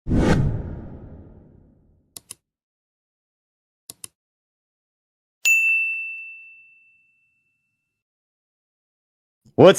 What's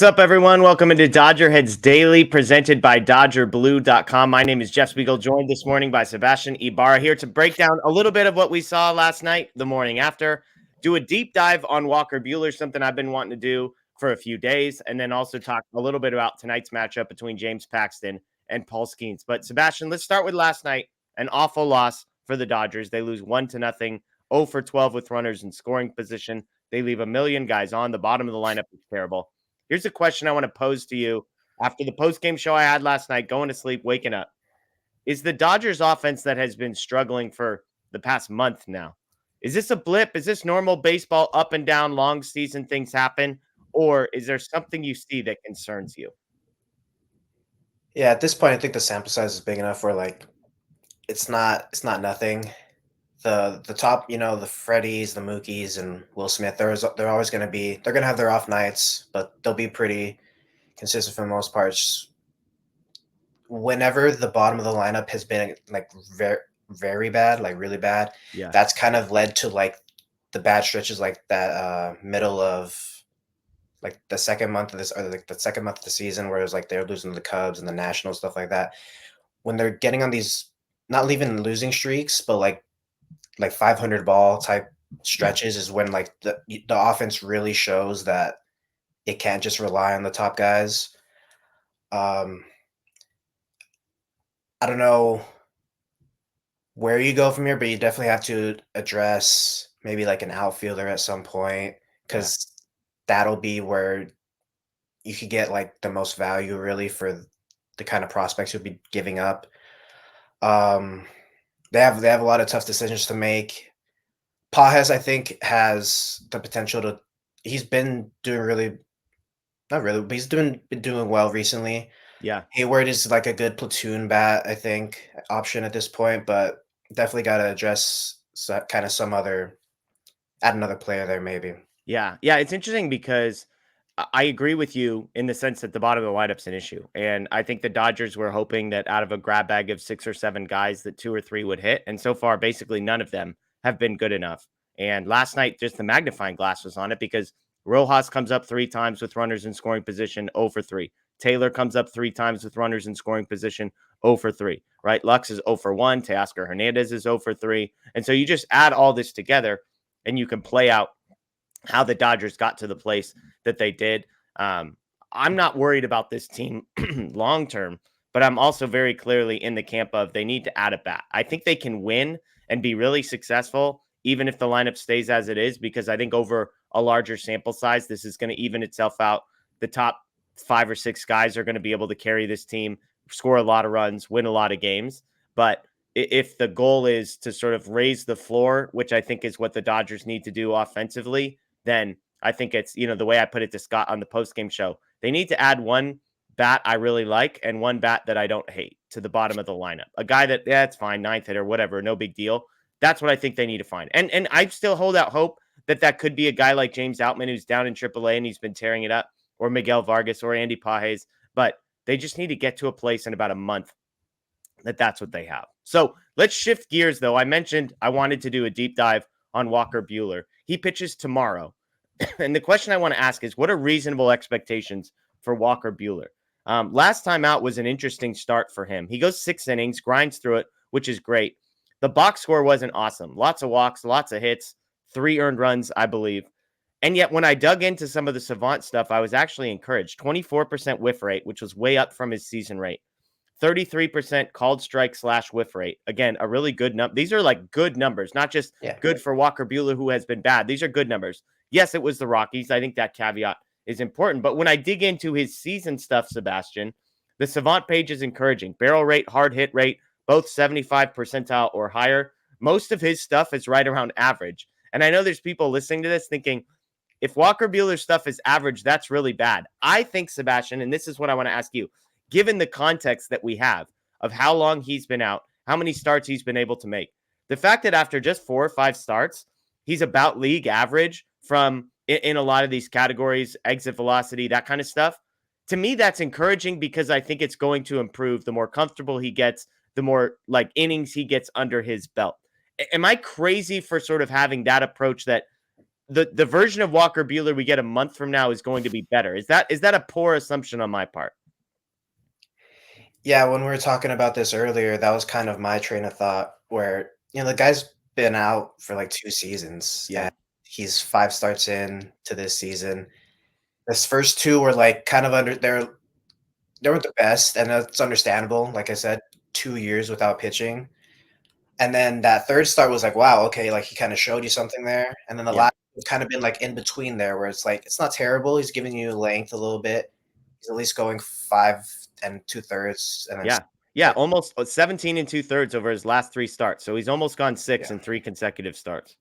up, everyone? Welcome into DodgerHeads Daily, presented by DodgerBlue.com. My name is Jeff Spiegel, joined this morning by Sebastian Ibarra, here to break down a little bit of what we saw last night, the morning after, do a deep dive on Walker Buehler, something I've been wanting to do for a few days, and then also talk a little bit about tonight's matchup between James Paxton and Paul Skeens. But Sebastian, let's start with last night. An awful loss for the Dodgers. They lose 1-0, 0 for 12 with runners in scoring position. They leave a million guys on. The bottom of the lineup is terrible. Here's a question I want to pose to you after the post-game show I had last night, going to sleep, waking up. Is the Dodgers offense that has been struggling for the past month now, is this a blip? Is this normal baseball, up and down, long season things happen? Or is there something you see that concerns you? Yeah, at this point, I think the sample size is big enough where it's not nothing. The top, the Freddies, the Mookies, and Will Smith. They're always going to be. They're going to have their off nights, but they'll be pretty consistent for the most part. Whenever the bottom of the lineup has been like very very bad, like really bad, Yeah. that's kind of led to like the bad stretches, like that middle of like the second month of this, or like the second month of the season, where it was like they're losing to the Cubs and the Nationals, stuff like that. When they're getting on these, not even losing streaks, but like 500 ball type stretches, is when like the offense really shows that it can't just rely on the top guys. Um, I don't know where you go from here, but you definitely have to address maybe like an outfielder at some point, Yeah. because that'll be where you could get like the most value really for the kind of prospects you'll be giving up. Um, they have a lot of tough decisions to make. Pages, I think, has the potential to. He's been doing really, not really, but he's been doing well recently. Yeah. Hayward is like a good platoon bat, I think, option at this point, but definitely got to address kind of some other, add another player there maybe. Yeah. Yeah. It's interesting because I agree with you in the sense that the bottom of the lineup's an issue. And I think the Dodgers were hoping that out of a grab bag of 6 or 7 guys, that 2 or 3 would hit. And so far, basically none of them have been good enough. And last night, just the magnifying glass was on it because Rojas comes up 3 times with runners in scoring position, 0 for 3. Taylor comes up 3 times with runners in scoring position, 0 for 3, right? Lux is 0 for 1. Teoscar Hernandez is 0 for 3. And so you just add all this together and you can play out how the Dodgers got to the place that they did. I'm not worried about this team long term, but I'm also very clearly in the camp of they need to add a bat. I think they can win and be really successful, even if the lineup stays as it is, because I think over a larger sample size, this is going to even itself out. The top 5 or 6 guys are going to be able to carry this team, score a lot of runs, win a lot of games. But if the goal is to sort of raise the floor, which I think is what the Dodgers need to do offensively, then I think it's, the way I put it to Scott on the postgame show, they need to add one bat I really like and one bat that I don't hate to the bottom of the lineup. A guy that, yeah, it's fine, ninth hitter, whatever, no big deal. That's what I think they need to find. And I still hold out hope that that could be a guy like James Outman, who's down in AAA and he's been tearing it up, or Miguel Vargas or Andy Pages. But they just need to get to a place in about a month that's what they have. So let's shift gears, though. I mentioned I wanted to do a deep dive on Walker Buehler. He pitches tomorrow. And the question I want to ask is, what are reasonable expectations for Walker Buehler? Last time out was an interesting start for him. He goes 6 innings, grinds through it, which is great. The box score wasn't awesome. Lots of walks, lots of hits, 3 earned runs, I believe. And yet when I dug into some of the Savant stuff, I was actually encouraged. 24% whiff rate, which was way up from his season rate. 33% called strike / whiff rate. Again, a really good number. These are like good numbers, not just good for Walker Buehler, who has been bad. These are good numbers. Yes, it was the Rockies. I think that caveat is important. But when I dig into his season stuff, Sebastian, the Savant page is encouraging. Barrel rate, hard hit rate, both 75 percentile or higher. Most of his stuff is right around average. And I know there's people listening to this thinking, if Walker Buehler's stuff is average, that's really bad. I think, Sebastian, and this is what I want to ask you, given the context that we have of how long he's been out, how many starts he's been able to make, the fact that after just 4 or 5 starts, he's about league average from in a lot of these categories, exit velocity, that kind of stuff. To me, that's encouraging because I think it's going to improve the more comfortable he gets, the more like innings he gets under his belt. Am I crazy for sort of having that approach that the version of Walker Buehler we get a month from now is going to be better? Is that a poor assumption on my part? Yeah, when we were talking about this earlier, that was kind of my train of thought where, the guy's been out for like 2 seasons, Yeah. and he's 5 starts in to this season. His first 2 were, like, kind of they weren't the best, and that's understandable. Like I said, 2 years without pitching, and then that 3rd start was like, wow, okay, like, he kinda showed you something there, and then the Yeah. last has kind of been, like, in between there where it's like, it's not terrible, he's giving you length a little bit. He's at least going 5 and 2/3, and then Yeah. Yeah. like, Almost 17 and 2/3 over his last 3 starts. So he's almost gone 6 yeah. in 3 consecutive starts.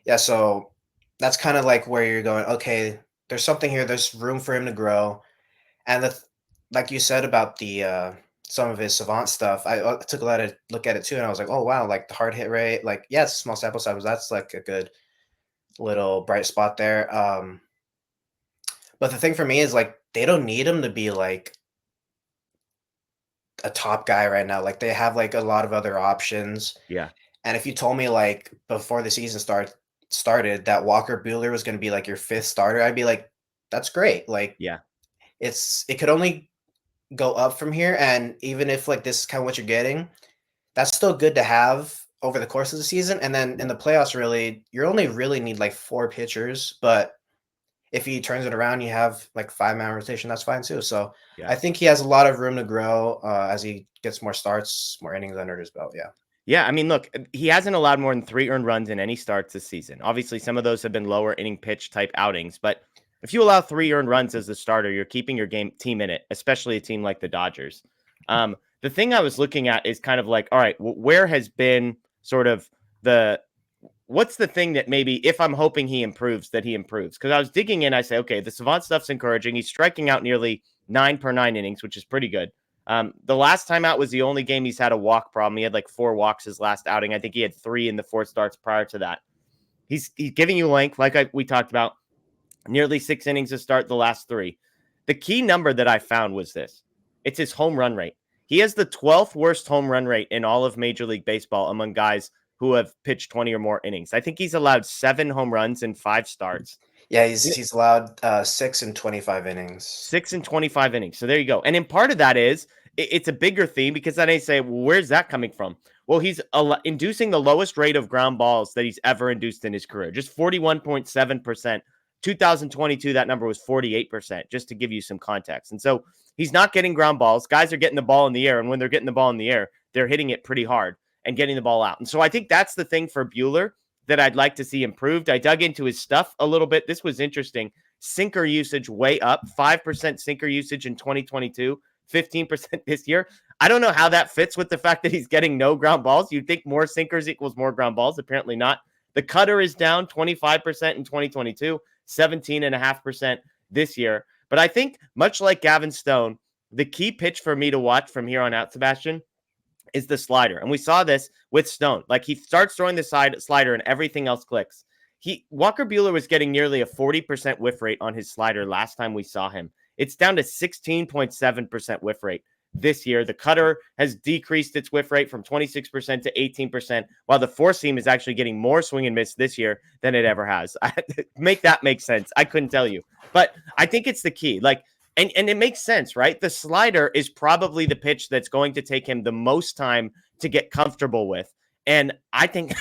Yeah, so that's kinda like where you're going, "Okay, there's something here, there's room for him to grow," and like you said about some of his savant stuff, I took a lot of look at it too, and I was like, "Oh, wow," like, the hard hit rate, like, yeah, it's a small sample size, but that's, like, a good little bright spot there, but the thing for me is, like, they don't need him to be, like, a top guy right now, like, they have, like, a lot of other options, Yeah. and if you told me, like, before the season started that Walker Buehler was gonna be, like, your 5th starter, I'd be like, "That's great," like, Yeah. it could only go up from here, and even if, like, this is kinda what you're getting, that's still good to have over the course of the season, and then in the playoffs, really, you only really need, like, 4 pitchers, but if he turns it around, you have, like, 5-man rotation, that's fine too, so Yeah. I think he has a lot of room to grow, as he gets more starts, more innings under his belt, yeah. Yeah, I mean, look, he hasn't allowed more than 3 earned runs in any starts this season. Obviously, some of those have been lower inning pitch type outings, but if you allow 3 earned runs as the starter, you're keeping your game team in it, especially a team like the Dodgers. The thing I was looking at is kind of like, all right, where has been sort of the what's the thing that maybe if I'm hoping he improves, that he improves? Because I was digging in, I say, okay, the savant stuff's encouraging. He's striking out nearly 9 per 9 innings, which is pretty good. The last time out was the only game he's had a walk problem. He had like 4 walks his last outing. I think he had 3 in the 4 starts prior to that. He's giving you length, like we talked about, nearly 6 innings to start the last 3. The key number that I found was this: it's his home run rate. He has the 12th worst home run rate in all of Major League Baseball among guys who have pitched 20 or more innings. I think he's allowed 7 home runs in 5 starts. Yeah, he's allowed, 6 and 25 innings. 6 and 25 innings. So there you go. And in part of that is it's a bigger theme because then they say, well, where's that coming from? Well, he's inducing the lowest rate of ground balls that he's ever induced in his career, just 41.7%. 2022, that number was 48%, just to give you some context. And so he's not getting ground balls. Guys are getting the ball in the air. And when they're getting the ball in the air, they're hitting it pretty hard and getting the ball out. And so I think that's the thing for Buehler that I'd like to see improved. I dug into his stuff a little bit. This was interesting. Sinker usage way up, 5% sinker usage in 2022, 15% this year. I don't know how that fits with the fact that he's getting no ground balls. You'd think more sinkers equals more ground balls. Apparently not. The cutter is down 25% in 2022, 17.5% this year. But I think, much like Gavin Stone, the key pitch for me to watch from here on out, Sebastian, is the slider. And we saw this with Stone. Like, he starts throwing the slider and everything else clicks. Walker Buehler was getting nearly a 40% whiff rate on his slider last time we saw him. It's down to 16.7% whiff rate this year. The cutter has decreased its whiff rate from 26% to 18%, while the four seam is actually getting more swing and miss this year than it ever has. Make that make sense. I couldn't tell you. But I think it's the key. Like, and it makes sense, right? The slider is probably the pitch that's going to take him the most time to get comfortable with. And I think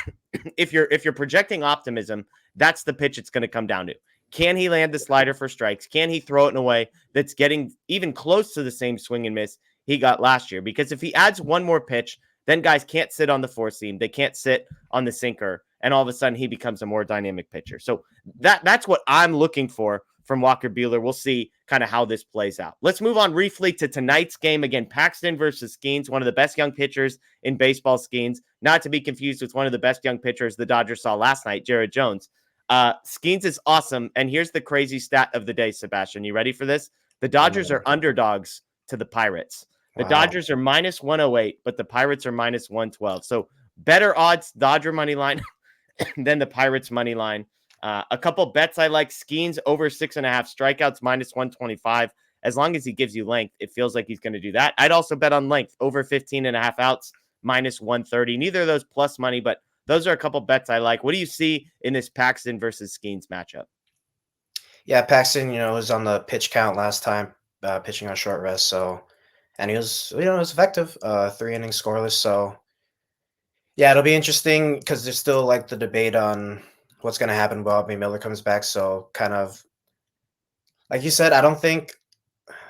if you're projecting optimism, that's the pitch it's going to come down to. Can he land the slider for strikes? Can he throw it in a way that's getting even close to the same swing and miss he got last year? Because if he adds one more pitch, then guys can't sit on the four seam. They can't sit on the sinker. And all of a sudden he becomes a more dynamic pitcher. So that's what I'm looking for from Walker Buehler. We'll see kind of how this plays out. Let's move on briefly to tonight's game. Again, Paxton versus Skeens, one of the best young pitchers in baseball. Skeens, not to be confused with one of the best young pitchers the Dodgers saw last night, Jared Jones. Skeens is awesome. And here's the crazy stat of the day, Sebastian. You ready for this? The Dodgers are underdogs to the Pirates. The Wow. Dodgers are minus 108, but the Pirates are minus 112. So better odds, Dodger money line than the Pirates money line. A couple bets I like: Skeens over 6.5 strikeouts, minus 125, as long as he gives you length, it feels like he's going to do that. I'd also bet on length over 15.5 outs, minus 130. Neither of those plus money, but those are a couple bets I like. What do you see in this Paxton versus Skeens matchup? Yeah, Paxton, was on the pitch count last time, pitching on short rest. So, and he was, it was effective, 3 innings scoreless. So, yeah, it'll be interesting because there's still like the debate on what's going to happen when Bobby Miller comes back. So, kind of like you said, I don't think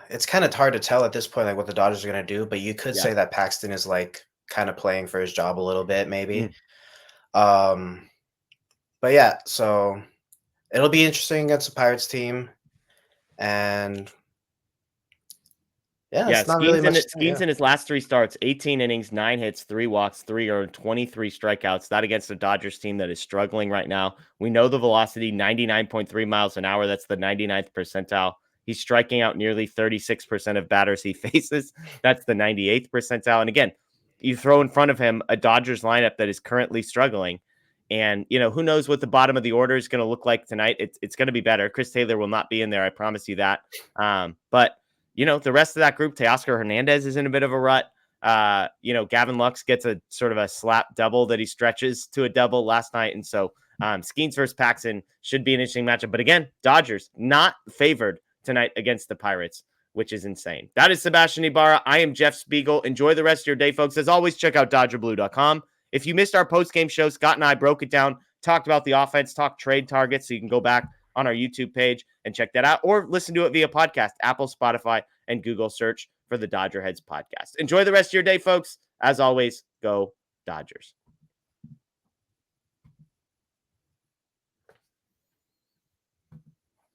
it's kind of hard to tell at this point, like what the Dodgers are going to do. But you could Yeah. say that Paxton is like kind of playing for his job a little bit, maybe. Mm. Um, but yeah, so it'll be interesting against the Pirates team, and yeah, Yeah, it's not really much. Skeens in his last 3 starts, 18 innings, 9 hits, 3 walks, 3 earned, 23 strikeouts. That against a Dodgers team that is struggling right now. We know the velocity, 99.3 miles an hour. That's the 99th percentile. He's striking out nearly 36% of batters he faces. That's the 98th percentile. And again, you throw in front of him a Dodgers lineup that is currently struggling. And, who knows what the bottom of the order is going to look like tonight. It's going to be better. Chris Taylor will not be in there. I promise you that. But the rest of that group, Teoscar Hernandez is in a bit of a rut. Gavin Lux gets a sort of a slap double that he stretches to a double last night. And so Skeens versus Paxton should be an interesting matchup. But again, Dodgers not favored tonight against the Pirates, which is insane. That is Sebastian Ibarra. I am Jeff Spiegel. Enjoy the rest of your day, folks. As always, check out DodgerBlue.com. If you missed our post-game show, Scott and I broke it down, talked about the offense, talked trade targets, so you can go back on our YouTube page and check that out, or listen to it via podcast, Apple, Spotify, and Google. Search for the DodgerHeads podcast. Enjoy the rest of your day, folks. As always, go Dodgers.